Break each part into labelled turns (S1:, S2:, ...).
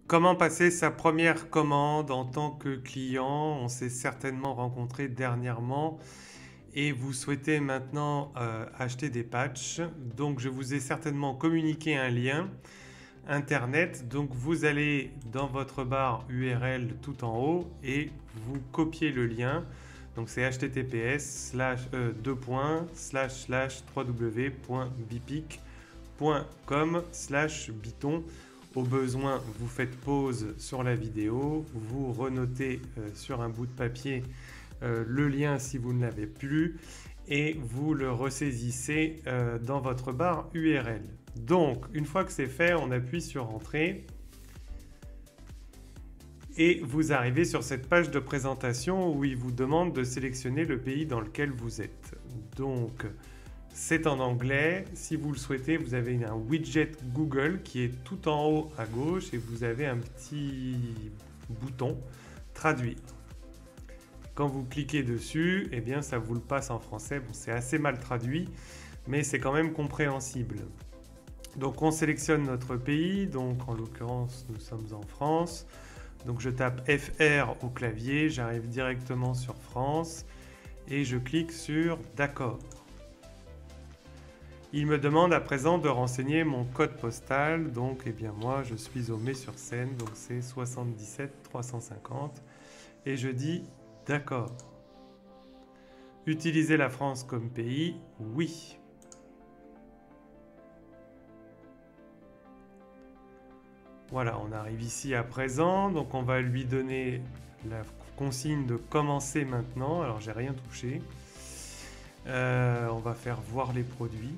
S1: Comment passer sa première commande en tant que client? On s'est certainement rencontrés dernièrement et vous souhaitez maintenant acheter des patchs. Donc je vous ai certainement communiqué un lien internet. Donc vous allez dans votre barre URL tout en haut et vous copiez le lien. Donc c'est https://www.bipic.com/biton. Au besoin, vous faites pause sur la vidéo, vous renotez sur un bout de papier le lien si vous ne l'avez plus et vous le ressaisissez dans votre barre URL. Donc, une fois que c'est fait, on appuie sur Entrée et vous arrivez sur cette page de présentation où il vous demande de sélectionner le pays dans lequel vous êtes. Donc, c'est en anglais. Si vous le souhaitez, vous avez un widget Google qui est tout en haut à gauche et vous avez un petit bouton Traduire. Quand vous cliquez dessus, eh bien, ça vous le passe en français. Bon, c'est assez mal traduit, mais c'est quand même compréhensible. Donc, on sélectionne notre pays. Donc, en l'occurrence, nous sommes en France. Donc, je tape FR au clavier. J'arrive directement sur France et je clique sur D'accord. Il me demande à présent de renseigner mon code postal, donc eh bien moi je suis au Mets-sur-Seine, donc c'est 77 350 et je dis d'accord. Utiliser la France comme pays, oui. Voilà, on arrive ici à présent, donc on va lui donner la consigne de commencer maintenant. Alors j'ai rien touché. On va faire voir les produits.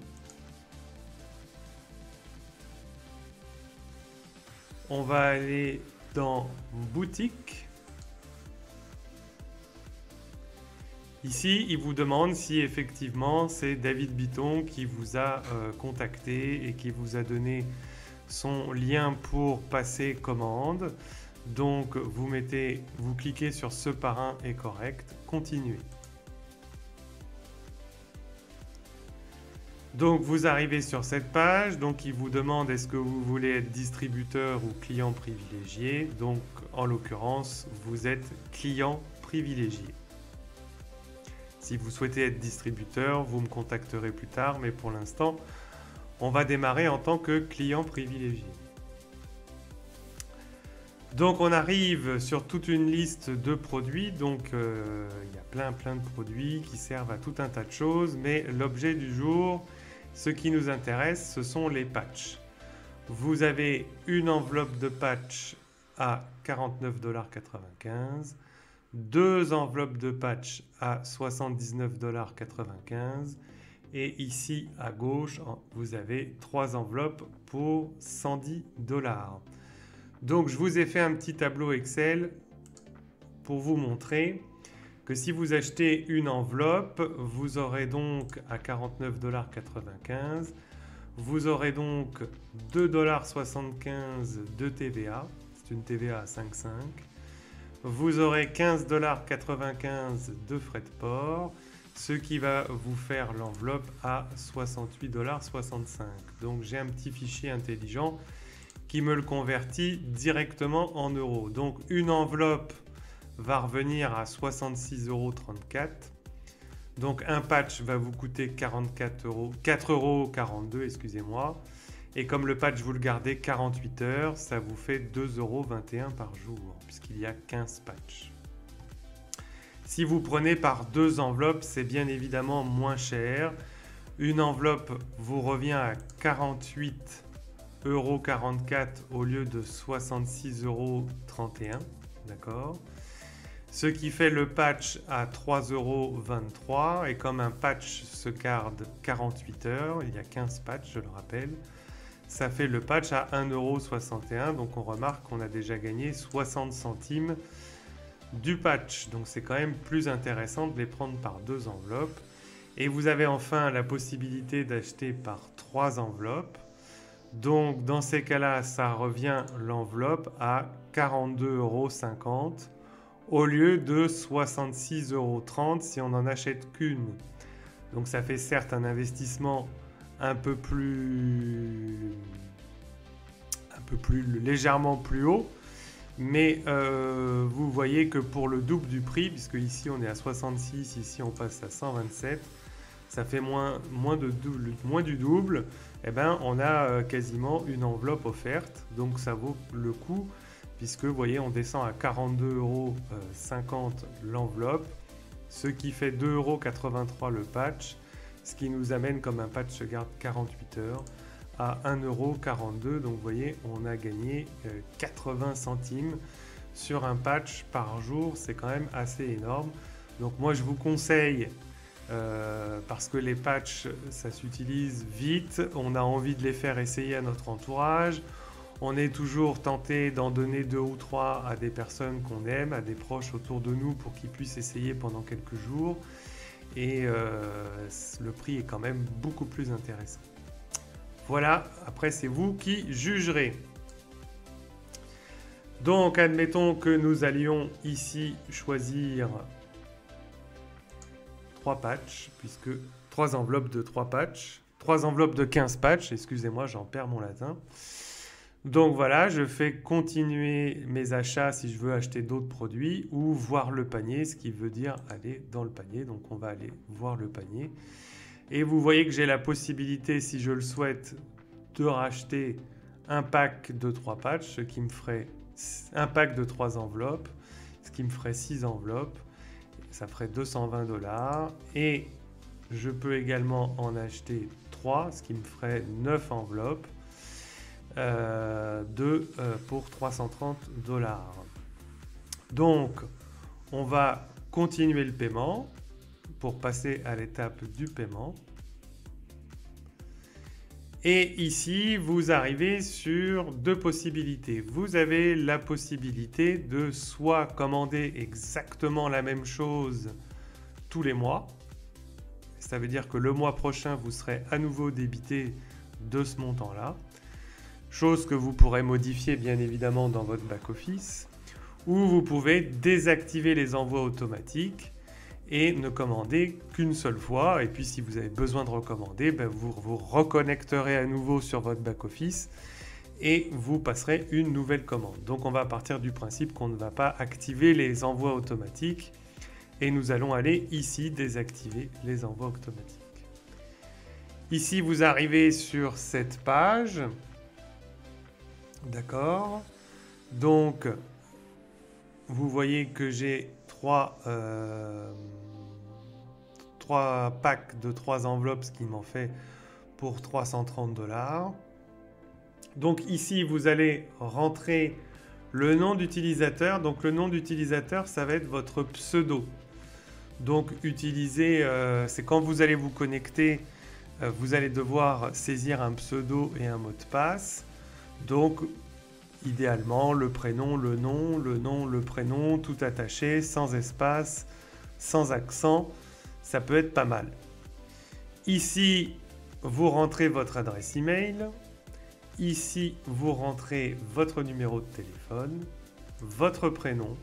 S1: On va aller dans boutique. Ici, il vous demande si effectivement c'est David Biton qui vous a contacté et qui vous a donné son lien pour passer commande. Donc vous cliquez sur ce parrain est correct, continuer. Donc vous arrivez sur cette page, donc il vous demande est-ce que vous voulez être distributeur ou client privilégié. Donc en l'occurrence, vous êtes client privilégié. Si vous souhaitez être distributeur, vous me contacterez plus tard, mais pour l'instant, on va démarrer en tant que client privilégié. Donc on arrive sur toute une liste de produits, donc il y a plein de produits qui servent à tout un tas de choses, mais l'objet du jour, ce qui nous intéresse, ce sont les patchs. Vous avez une enveloppe de patchs à 49,95 $, deux enveloppes de patchs à 79,95 $ et ici à gauche, vous avez trois enveloppes pour 110 $. Donc je vous ai fait un petit tableau Excel pour vous montrer que si vous achetez une enveloppe, vous aurez donc à 49,95 $, vous aurez donc 2,75 $ de TVA, c'est une TVA à 5,5 $, vous aurez 15,95 $ de frais de port, ce qui va vous faire l'enveloppe à 68,65 $. Donc j'ai un petit fichier intelligent qui me le convertit directement en euros. Donc une enveloppe va revenir à 66,34 €. Donc un patch va vous coûter 4,42 €, excusez-moi. Et comme le patch vous le gardez 48 heures, ça vous fait 2,21 € par jour, puisqu'il y a 15 patchs. Si vous prenez par deux enveloppes, c'est bien évidemment moins cher. Une enveloppe vous revient à 48,44 € au lieu de 66,31 €, d'accord? Ce qui fait le patch à 3,23 € et comme un patch se garde 48 heures, il y a 15 patchs, je le rappelle, ça fait le patch à 1,61 €, donc on remarque qu'on a déjà gagné 60 centimes du patch. Donc c'est quand même plus intéressant de les prendre par deux enveloppes. Et vous avez enfin la possibilité d'acheter par trois enveloppes. Donc dans ces cas-là, ça revient l'enveloppe à 42,50 € au lieu de 66,30 € si on n'en achète qu'une. Donc ça fait certes un investissement un peu plus légèrement plus haut, Mais vous voyez que pour le double du prix, puisque ici on est à 66, ici on passe à 127, ça fait moins du double, et ben on a quasiment une enveloppe offerte, donc ça vaut le coup, puisque vous voyez on descend à 42,50 € l'enveloppe, ce qui fait 2,83 € le patch, ce qui nous amène comme un patch se garde 48 heures à 1,42 €. Donc vous voyez, on a gagné 80 centimes sur un patch par jour. C'est quand même assez énorme. Donc moi, je vous conseille, parce que les patchs, ça s'utilise vite. On a envie de les faire essayer à notre entourage. On est toujours tenté d'en donner 2 ou 3 à des personnes qu'on aime, à des proches autour de nous pour qu'ils puissent essayer pendant quelques jours. Et le prix est quand même beaucoup plus intéressant. Voilà, après c'est vous qui jugerez. Donc admettons que nous allions ici choisir 3 patchs, puisque 3 enveloppes de 3 patchs, 3 enveloppes de 15 patchs, excusez-moi, j'en perds mon latin. Donc voilà, je fais continuer mes achats si je veux acheter d'autres produits ou voir le panier, ce qui veut dire aller dans le panier. Donc on va aller voir le panier. Et vous voyez que j'ai la possibilité, si je le souhaite, de racheter un pack de 3 patchs, ce qui me ferait un pack de 3 enveloppes, ce qui me ferait 6 enveloppes. Ça ferait 220 $. Et je peux également en acheter 3, ce qui me ferait 9 enveloppes pour 330 $. Donc, on va continuer le paiement pour passer à l'étape du paiement. Et ici, vous arrivez sur 2 possibilités. Vous avez la possibilité de soit commander exactement la même chose tous les mois. Ça veut dire que le mois prochain, vous serez à nouveau débité de ce montant-là. Chose que vous pourrez modifier bien évidemment dans votre back-office. Ou vous pouvez désactiver les envois automatiques et ne commander qu'une seule fois. Et puis si vous avez besoin de recommander, vous vous reconnecterez à nouveau sur votre back-office et vous passerez une nouvelle commande. Donc on va partir du principe qu'on ne va pas activer les envois automatiques et nous allons aller ici désactiver les envois automatiques. Ici vous arrivez sur cette page. D'accord. Donc vous voyez que j'ai 3 packs de 3 enveloppes, ce qui m'en fait pour 330 $. Donc ici, vous allez rentrer le nom d'utilisateur. Donc le nom d'utilisateur, ça va être votre pseudo. Donc utilisez, c'est quand vous allez vous connecter, vous allez devoir saisir un pseudo et un mot de passe. Donc idéalement, le prénom, le nom, le prénom, tout attaché, sans espace, sans accent, ça peut être pas mal. Ici, vous rentrez votre adresse email. Ici, vous rentrez votre numéro de téléphone, votre prénom,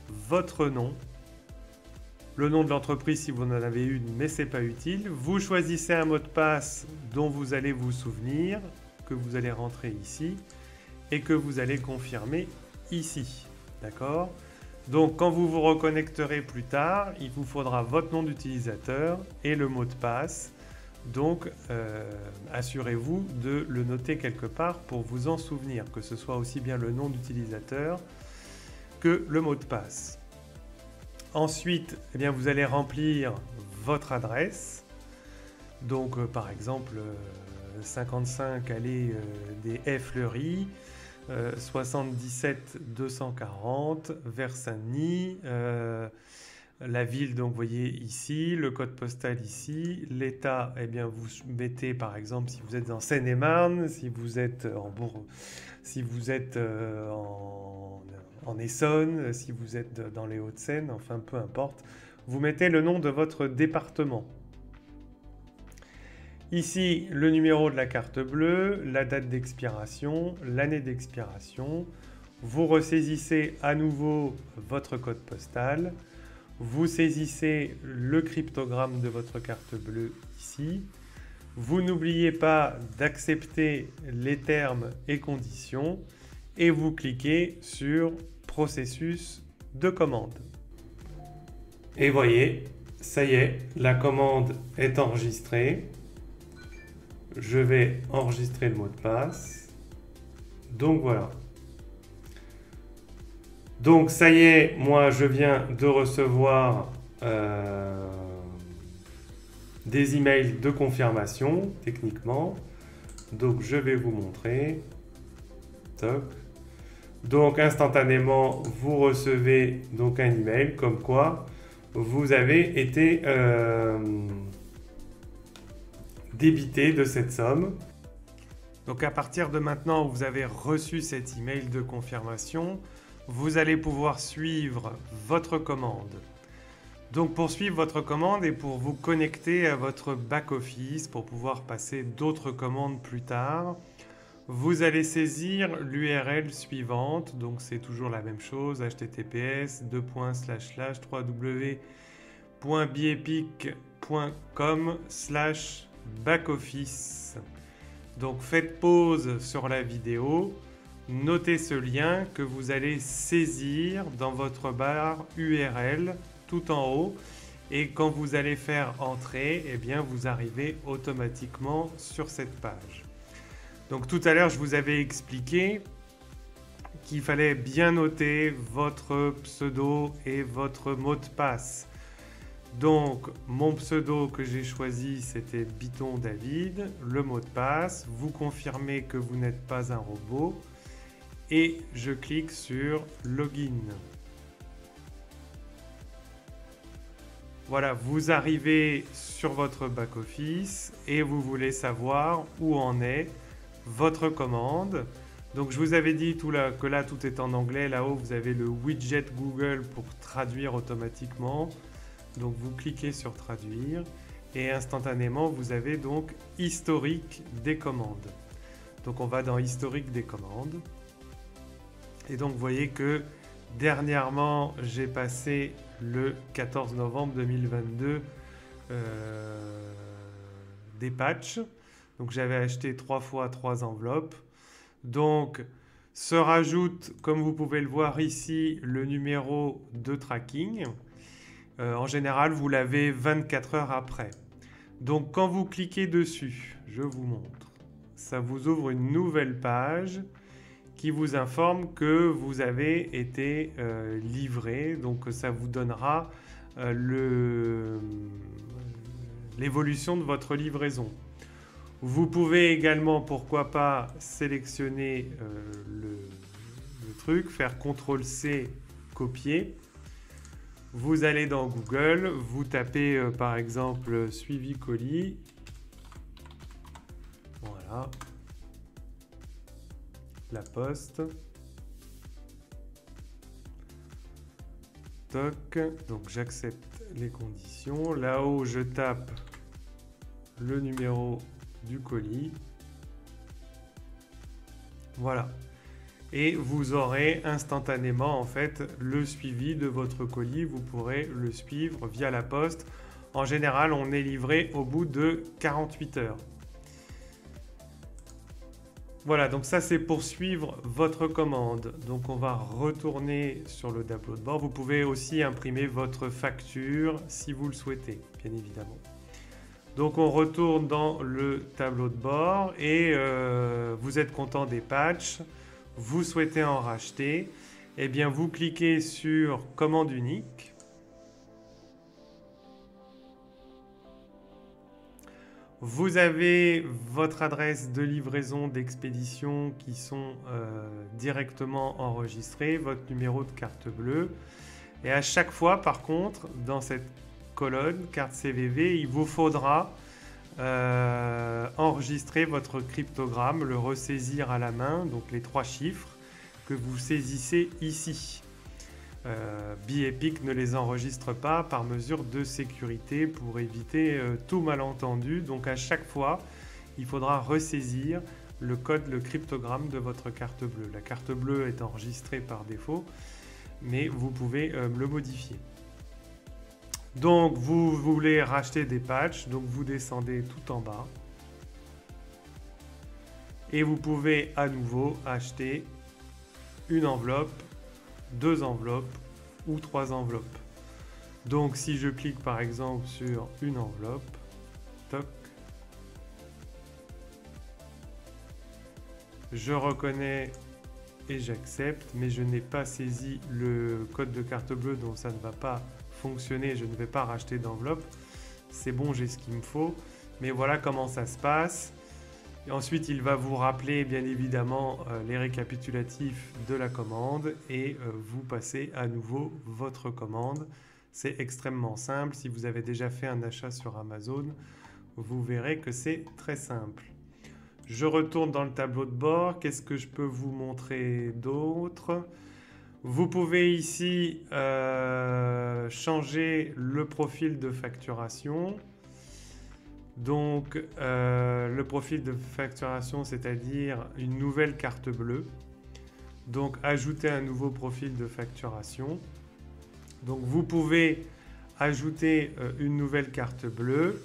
S1: votre nom, le nom de l'entreprise si vous en avez une, mais ce n'est pas utile. Vous choisissez un mot de passe dont vous allez vous souvenir, que vous allez rentrer ici et que vous allez confirmer ici. D'accord ? Donc quand vous vous reconnecterez plus tard, il vous faudra votre nom d'utilisateur et le mot de passe. Donc assurez-vous de le noter quelque part pour vous en souvenir, que ce soit aussi bien le nom d'utilisateur que le mot de passe. Ensuite, eh bien, vous allez remplir votre adresse. Donc par exemple 55 allée des Fleury, 77 240 vers Saint-Denis, la ville, donc vous voyez ici, le code postal ici, l'état, eh bien vous mettez par exemple si vous êtes en Seine-et-Marne, si vous êtes en Essonne, si vous êtes dans les Hauts-de-Seine, enfin peu importe, vous mettez le nom de votre département. Ici, le numéro de la carte bleue, la date d'expiration, l'année d'expiration. Vous ressaisissez à nouveau votre code postal. Vous saisissez le cryptogramme de votre carte bleue ici. Vous n'oubliez pas d'accepter les termes et conditions. et vous cliquez sur processus de commande. Et voyez, ça y est, la commande est enregistrée. Je vais enregistrer le mot de passe. Donc voilà. Donc ça y est, moi je viens de recevoir des emails de confirmation techniquement. Donc je vais vous montrer. Toc. Donc instantanément vous recevez donc un email comme quoi vous avez été débité de cette somme. Donc à partir de maintenant, vous avez reçu cet email de confirmation. Vous allez pouvoir suivre votre commande. Donc pour suivre votre commande et pour vous connecter à votre back-office pour pouvoir passer d'autres commandes plus tard, vous allez saisir l'URL suivante. Donc c'est toujours la même chose, https://www.biepic.com/backoffice. Donc faites pause sur la vidéo, notez ce lien que vous allez saisir dans votre barre URL tout en haut et quand vous allez faire entrer, eh bien vous arrivez automatiquement sur cette page. Donc tout à l'heure, je vous avais expliqué qu'il fallait bien noter votre pseudo et votre mot de passe. Donc mon pseudo que j'ai choisi, c'était Biton David. Le mot de passe, vous confirmez que vous n'êtes pas un robot et je clique sur Login. Voilà, vous arrivez sur votre back-office et vous voulez savoir où en est votre commande. Donc je vous avais dit que là tout est en anglais. Là-haut vous avez le widget Google pour traduire automatiquement. Donc vous cliquez sur traduire et instantanément vous avez donc historique des commandes. Donc on va dans historique des commandes. Et donc vous voyez que dernièrement j'ai passé le 14 novembre 2022 des patchs. Donc j'avais acheté 3 fois 3 enveloppes. Donc se rajoute, comme vous pouvez le voir ici, le numéro de tracking. En général, vous l'avez 24 heures après. Donc quand vous cliquez dessus, je vous montre, ça vous ouvre une nouvelle page qui vous informe que vous avez été livré. Donc ça vous donnera l'évolution de votre livraison. Vous pouvez également, pourquoi pas, sélectionner le truc, faire CTRL-C, copier. Vous allez dans Google, vous tapez par exemple suivi colis. Voilà. La poste. Toc. Donc j'accepte les conditions. Là-haut, je tape le numéro du colis. Voilà. Et vous aurez instantanément en fait le suivi de votre colis. Vous pourrez le suivre via la poste. En général, on est livré au bout de 48 heures. Voilà, donc ça c'est pour suivre votre commande. Donc on va retourner sur le tableau de bord. Vous pouvez aussi imprimer votre facture si vous le souhaitez, bien évidemment. Donc on retourne dans le tableau de bord et vous êtes content des patchs, vous souhaitez en racheter, eh bien vous cliquez sur commande unique. Vous avez votre adresse de livraison d'expédition qui sont directement enregistrées, votre numéro de carte bleue. Et à chaque fois, par contre, dans cette colonne carte CVV, il vous faudra enregistrer votre cryptogramme, le ressaisir à la main, donc les 3 chiffres que vous saisissez ici. Biepic ne les enregistre pas par mesure de sécurité pour éviter tout malentendu. Donc à chaque fois, il faudra ressaisir le code, le cryptogramme de votre carte bleue. La carte bleue est enregistrée par défaut, mais vous pouvez le modifier. Donc vous voulez racheter des patchs, donc vous descendez tout en bas. Et vous pouvez à nouveau acheter une enveloppe, 2 enveloppes ou 3 enveloppes. Donc si je clique par exemple sur une enveloppe, toc, je reconnais et j'accepte, mais je n'ai pas saisi le code de carte bleue, donc ça ne va pas fonctionner, je ne vais pas racheter d'enveloppe. C'est bon, j'ai ce qu'il me faut, mais voilà comment ça se passe. Et ensuite, il va vous rappeler bien évidemment les récapitulatifs de la commande et vous passez à nouveau votre commande. C'est extrêmement simple. Si vous avez déjà fait un achat sur Amazon, vous verrez que c'est très simple. Je retourne dans le tableau de bord. Qu'est-ce que je peux vous montrer d'autre? Vous pouvez ici changer le profil de facturation. Donc le profil de facturation, c'est-à-dire une nouvelle carte bleue. Donc ajouter un nouveau profil de facturation. Donc vous pouvez ajouter une nouvelle carte bleue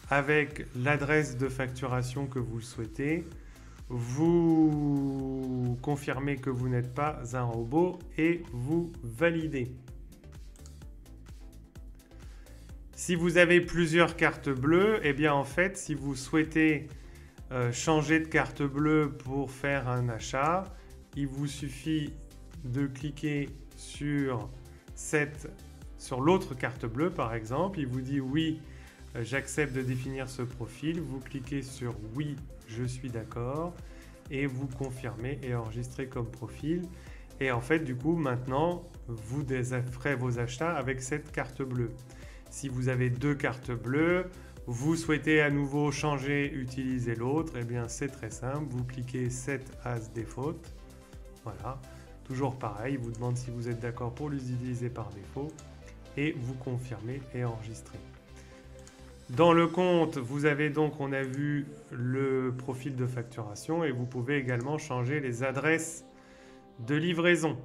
S1: avec l'adresse de facturation que vous souhaitez. Vous confirmez que vous n'êtes pas un robot et vous validez. Si vous avez plusieurs cartes bleues, eh bien en fait, si vous souhaitez changer de carte bleue pour faire un achat, il vous suffit de cliquer sur l'autre carte bleue par exemple. Il vous dit oui, j'accepte de définir ce profil. Vous cliquez sur oui, je suis d'accord et vous confirmez et enregistrez comme profil. Et en fait, du coup, maintenant, vous ferez vos achats avec cette carte bleue. Si vous avez deux cartes bleues, vous souhaitez à nouveau changer, utiliser l'autre, eh bien c'est très simple. Vous cliquez Set as Default. Voilà. Toujours pareil, il vous demande si vous êtes d'accord pour l'utiliser par défaut et vous confirmez et enregistrez. Dans le compte, vous avez donc, on a vu le profil de facturation et vous pouvez également changer les adresses de livraison.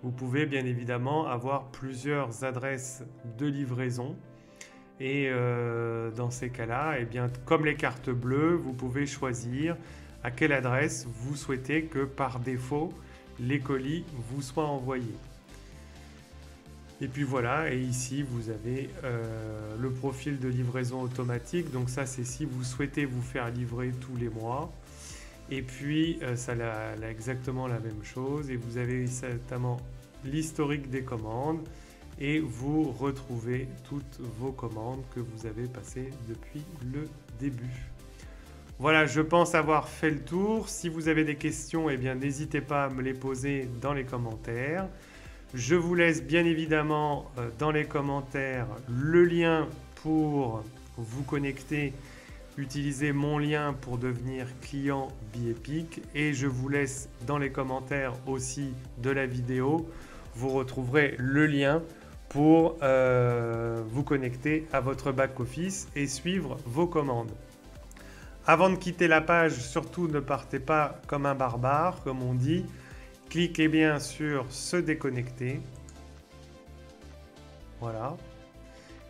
S1: Vous pouvez bien évidemment avoir plusieurs adresses de livraison et dans ces cas-là, eh bien, comme les cartes bleues, vous pouvez choisir à quelle adresse vous souhaitez que par défaut les colis vous soient envoyés. Et puis voilà, et ici vous avez le profil de livraison automatique. Donc ça, c'est si vous souhaitez vous faire livrer tous les mois. Et puis ça a exactement la même chose. Et vous avez certainement l'historique des commandes. Et vous retrouvez toutes vos commandes que vous avez passées depuis le début. Voilà, je pense avoir fait le tour. Si vous avez des questions, eh bien n'hésitez pas à me les poser dans les commentaires. Je vous laisse bien évidemment dans les commentaires le lien pour vous connecter, utiliser mon lien pour devenir client Biepic et je vous laisse dans les commentaires aussi de la vidéo, vous retrouverez le lien pour vous connecter à votre back-office et suivre vos commandes. Avant de quitter la page, surtout ne partez pas comme un barbare, comme on dit. Cliquez bien sur se déconnecter. Voilà.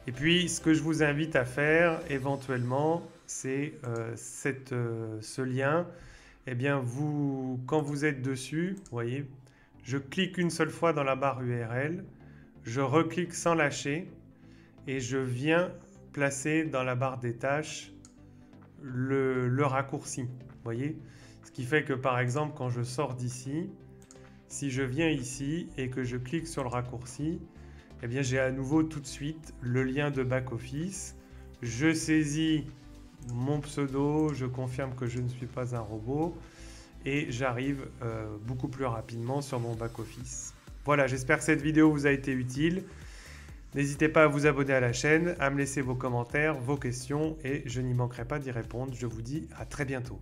S1: Et puis, ce que je vous invite à faire éventuellement, c'est ce lien. Eh bien, quand vous êtes dessus, vous voyez, je clique une seule fois dans la barre URL, je reclique sans lâcher et je viens placer dans la barre des tâches le raccourci. Vous voyez, ce qui fait que par exemple, quand je sors d'ici, si je viens ici et que je clique sur le raccourci, eh bien j'ai à nouveau tout de suite le lien de back-office. Je saisis mon pseudo, je confirme que je ne suis pas un robot et j'arrive beaucoup plus rapidement sur mon back-office. Voilà, j'espère que cette vidéo vous a été utile. N'hésitez pas à vous abonner à la chaîne, à me laisser vos commentaires, vos questions et je n'y manquerai pas d'y répondre. Je vous dis à très bientôt.